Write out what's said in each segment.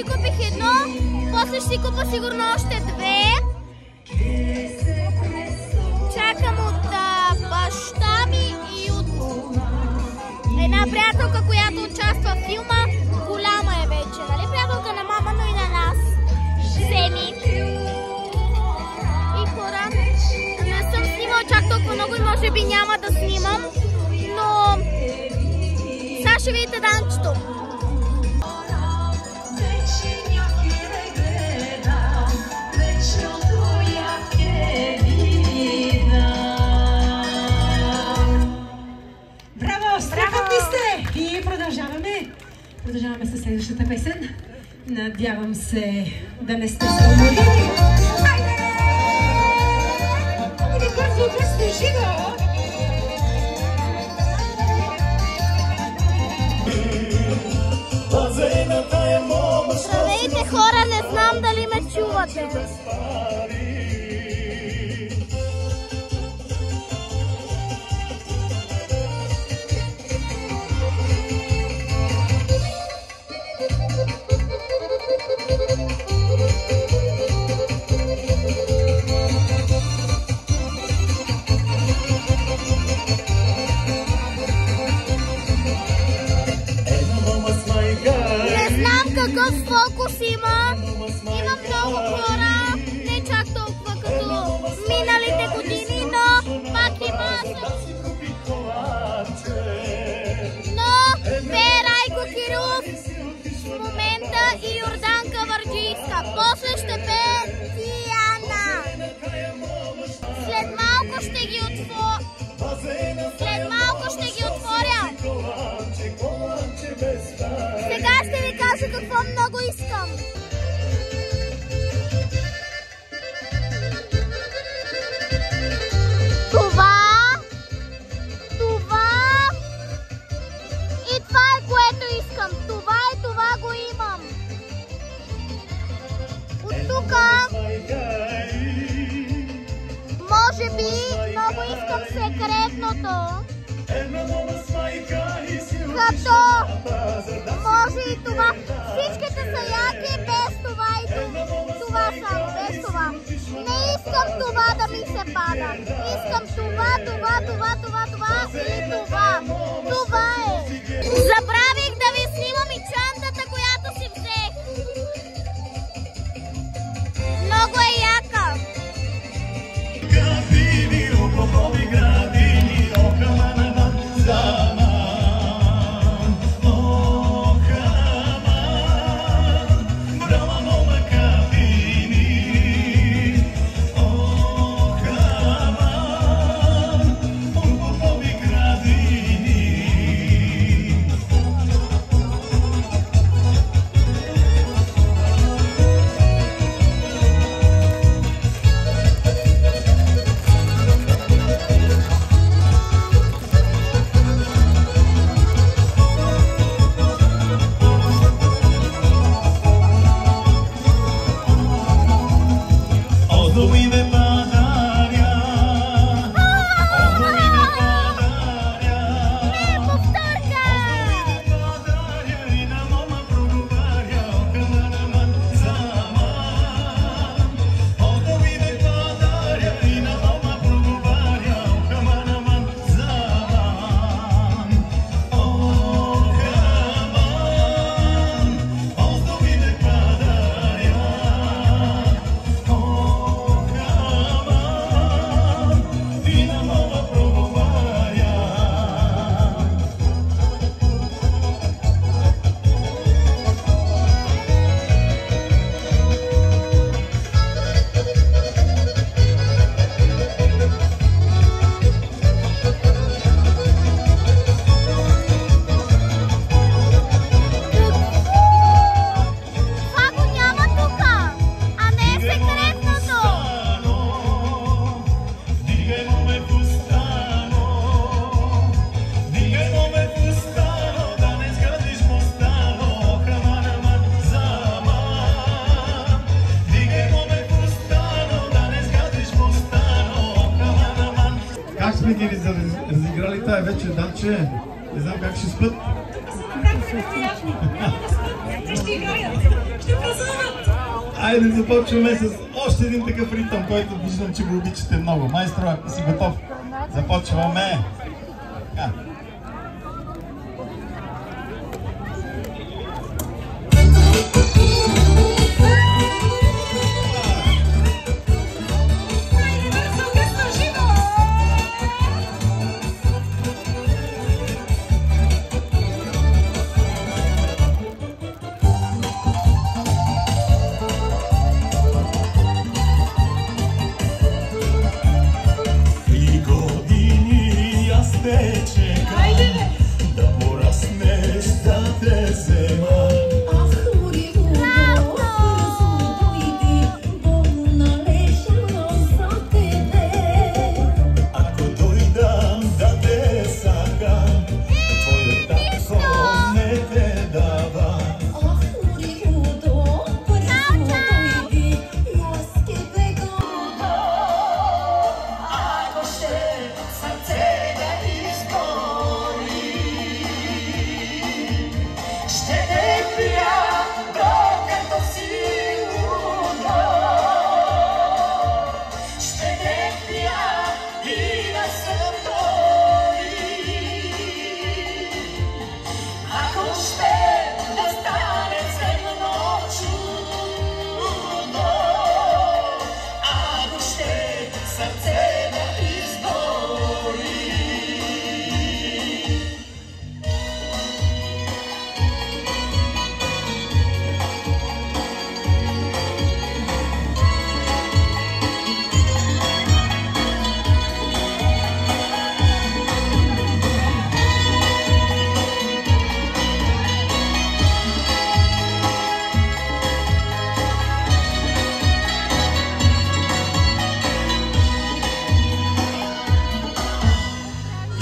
си купих едно, после ще си купа сигурно още две. Чакам от баща ми и от една приятелка, която участва в филма. Голяма е вече, нали? Приятелка на мама, но и на нас. Семи. И хора, не съм снимала чак толкова много и може би няма да снимам, но сега ще видите Данчето. Браво! Страхотни сте! И продължаваме със следващата песен. Надявам се да не сте се уморили. Хайде! Или бързо, бързо, живо! Здравейте хора, не знам дали ме чувате. Какъв фокус има? Има много хора, не чак толкова като миналите години, но пак има. Но бе Райко Кирилов в момента и Йорданка Варджийска. После ще бе Тияна. След малко ще ги отворя. Сега ще ви кажа какво много искам. Това и това е което искам. Това го имам. От тук може би много искам секретното. Като може и това. Всичките са яки без това и това само, без това. Не искам това да ми се пада. Искам това и това. Това е. Забравих да ви снимам и чантата, която си взех. Много е яка. сме ги разиграли тая вечер, Данче. Не знам как ще спят. Ще играят, ще празнуват. Айде започваме с още един такъв ритъм, който виждам, че го обичате много. Майстро, ако си готов, започваме.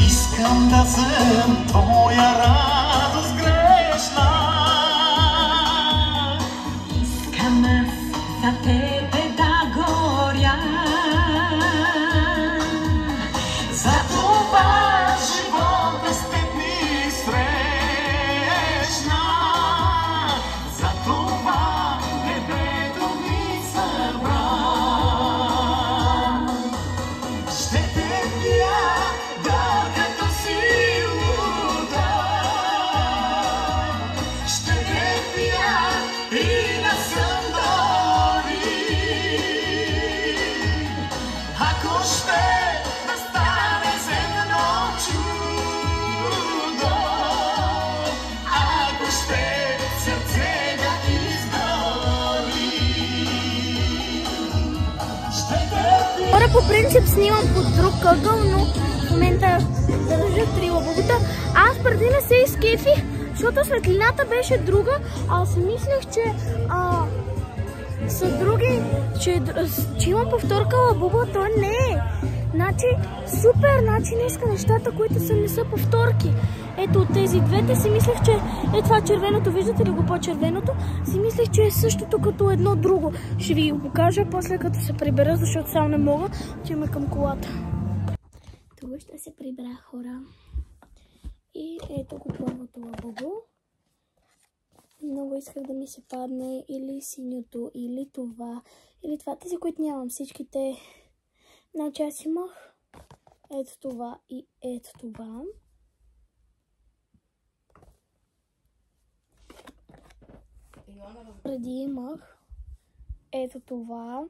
Искам да съм твоя радост грешна. Искам аз за тебе да горя. За това живота с теб ми срещна. За това небето ми събра. Ще те пия като силата. Ще те пия и на съндори. Ако ще да стане земно чудо, ако ще сърце да изгори, ще те пия. Хора, по принцип снимам под друг ъгъл, но в момента държа три лабубата. Аз преди не се изкефих, защото светлината беше друга, а си мислех, че са други, че имам повторка лабуба, то не е. Значи, супер, значи днеска нещата, които са, не са повторки. Ето от тези двете си мислех, че е това червеното, виждате ли го по-червеното? Си мислех, че е същото като едно друго. Ще ви го покажа после като се прибера, защото само не мога. Отиваме към колата. Тук ще се прибра, хора. И ето го първото лабубо. Много исках да ми се падне или синьото, или това, или това. Тези, които нямам, всичките. Значи аз имах ето това и ето това. Преди имах ето това,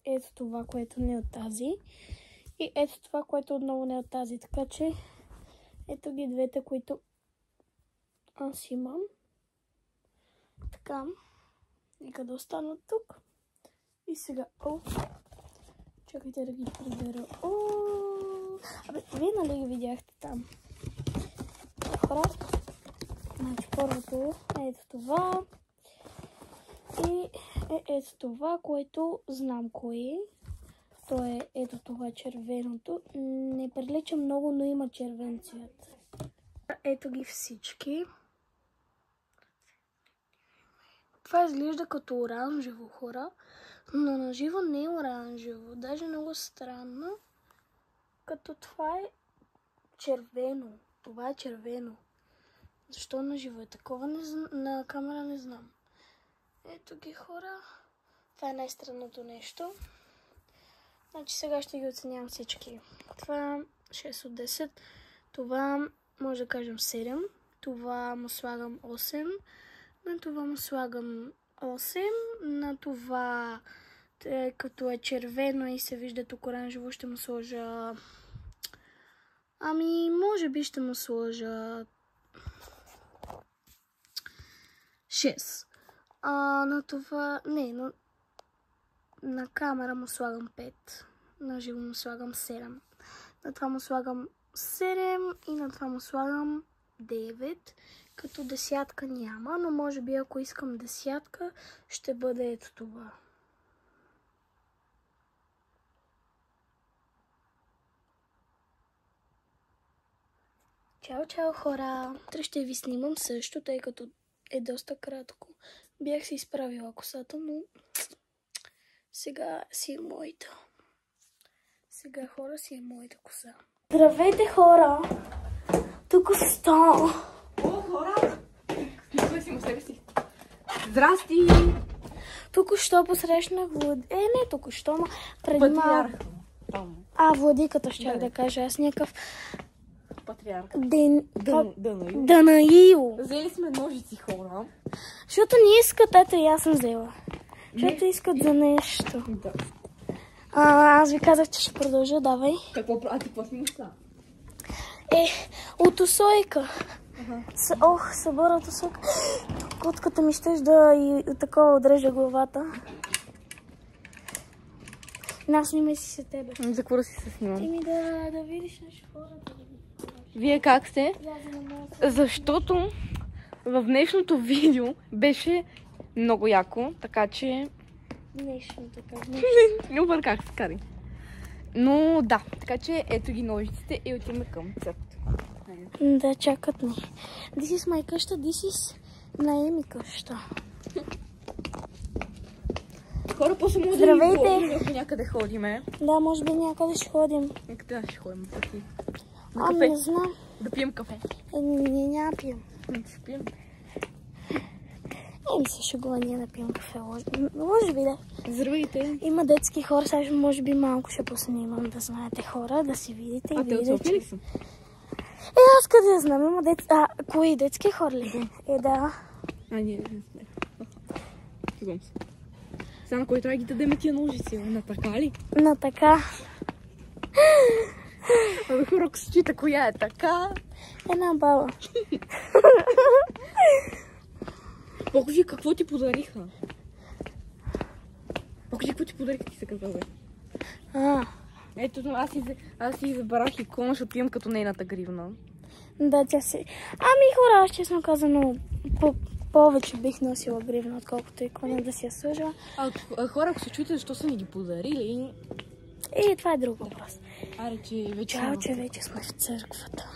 ето това, което не е от тази и ето това, което отново не е от тази. Така че ето ги двете, които аз имам. Така, нека да останат тук. И сега, чакайте да ги прибера. Абе, вие нали ги видяхте там? Хора, значи първото е ето това и ето това, което знам кое е. То е ето това червеното. Не прилича много, но има червен цвят. Ето ги всички. Това изглежда като оранжево, хора, но на живо не е оранжево. Даже много странно, като това е червено. Това е червено. Защо на живо е такова? На камера не знам. Ето ги, хора. Това е най-странното нещо. Значи сега ще ги оценявам всички. Това 6 от 10. Това може да кажем 7. Това му слагам 8. На това му слагам 8. На това, като е червено и се вижда тук оранжево, ще му сложа... може би ще му сложа 6. На това... На камера му слагам 5. На живо му слагам 7. На това му слагам 7 и на това му слагам 9. Като десятка няма, но може би ако искам десятка, ще бъде ето това. Чао, хора! Утре ще ви снимам също, тъй като е доста кратко. Бях си изправила косата, но сега си е моята. Сега, хора, си е моята коса. Здравейте, хора! Току-що! О, хора! Снимай си му себе си. Здрасти! Току-що посрещнах не току-що, но преди малко. Владиката ще да кажа. Аз някакъв... Патриарх. Данаил. Взели сме ножици, хора. Защото не искат, ето и аз съм взела. Защото искат за нещо. Да. Аз ви казах, че ще продължа, давай. Какво прави? Какво снимаш това? От усойка. Събора от усойка. Котката ми щеш да и такова отрежа главата. Снимай си се тебе. За какво да си се снимам? Да видиш нещо хората. Вие как сте? Защото в днешното видео беше много яко, така че... Не обърках се, кари. Но да, така че ето ги ножиците и отиваме към църквата. Да, чакат ни. This is my къща, this is Наеми къща. Хора, после може Здравейте! да някъде ходиме. Да, може би някъде ще ходим. Къде ще ходим? Не знам. Да пием кафе. Ние няма пием. Ще пием. се шегува, ние да пием кафе. Може би да. Здравейте. Има детски хора, сега може би малко ще поснимам, да знаете хора, да си видите. А те отсълпи ли са? Аз къде да знам, има кои детски хора ли? Да. Не сме. Шегувам се. Сега на кой трябва да ги дадем тия ножици? На така ли? На така. Абе хора, ако се чита коя е така. Една баба. Покажи какво ти подариха. Покажи какво ти подариха, ти се казва, бе. Ето, аз си избрах икона, защото имам като нейната гривна. Да, тя си... хора, аз честно казано, повече бих носила гривна, отколкото икона да си я сложила. Хора, ако се чуете, защо са ни ги подарили? Това е друг въпрос. Чао, че вече сме в църквата.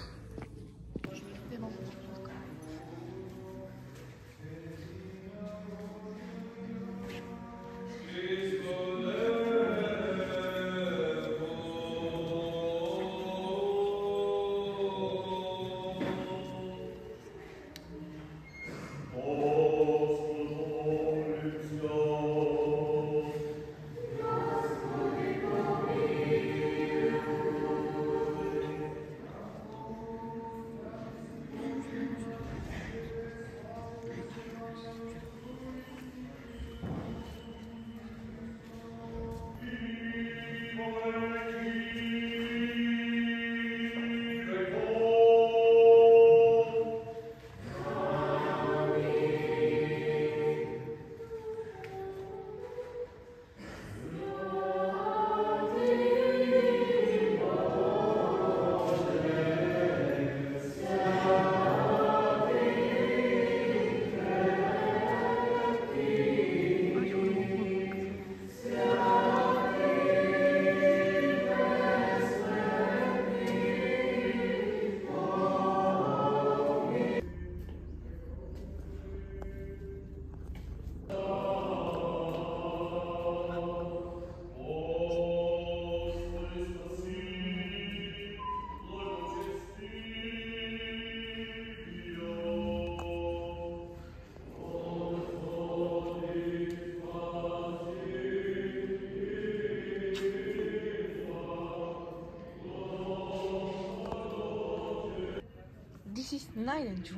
Най-ленчо.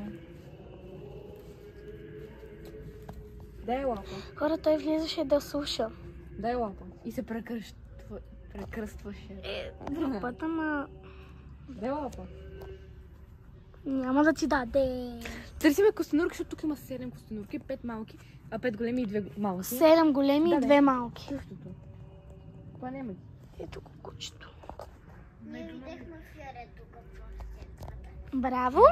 Дай лапа. Хора, той влизаше да слуша. Дай лапа. И се прекръстваше. Друг път, ама Дай лапа. няма да ти даде. Търсиме костенурки, защото тук има 7 костенурки, 5 малки, а 5 големи и 2 малки. 7 големи и 2 малки. Същото. Това няма ги. Ето кукучето. Ние видяхме фиаре тук в Браво!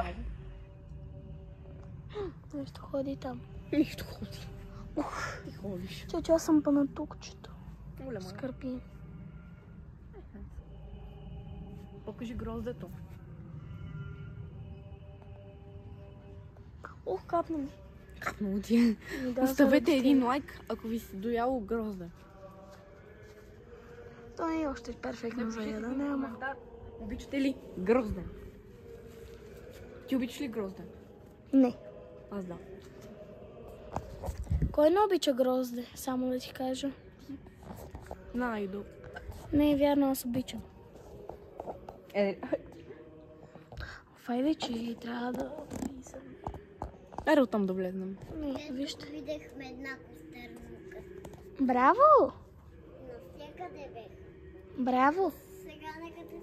Нещо ходи там. Нищо ходи. Ти ходиш. Че аз съм панатукчето. Голяма. Скърпи. Покажи гроздето. Ох, капна ми. Много ти е. Оставете един лайк, ако ви се дояло грозда. То не е още перфектно за ядене, ама... Обичате ли грозда? Ти обичаш ли грозда? Не. Аз да. Кой не обича грозде? Само да ти кажа. Найдо. Не е вярно, аз обичам. Файде, че трябва да влизам. Аре оттам да влезнем. Не, вижте. Видяхме една костернука. Браво! Навсякъде бех. Браво! Сега нека те...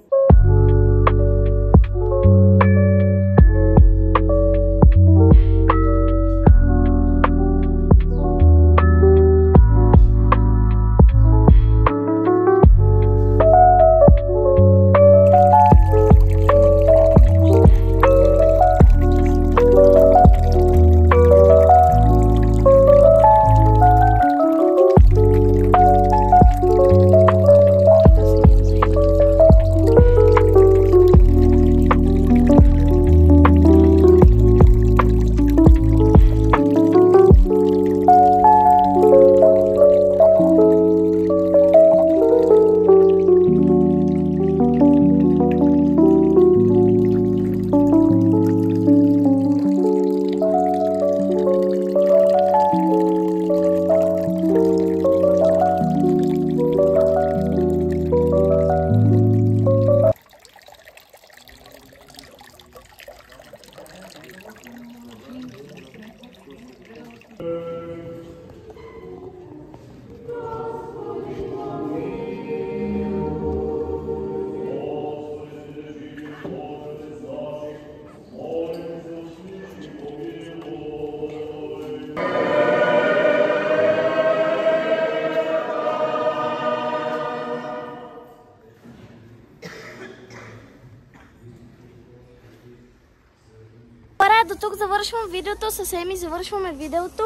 До тук завършвам видеото, с Еми завършваме видеото.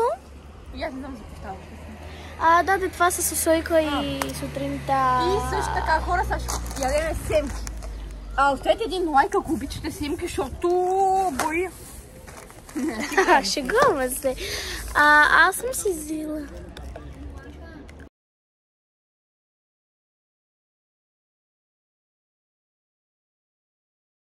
И аз не знам за какво Да, това са Сосойка и сутринта. И също така, хора, сега ще ядеме семки. Оставете един лайк, ако обичате семки, защото бои. Шегуваме се. Аз съм си взела.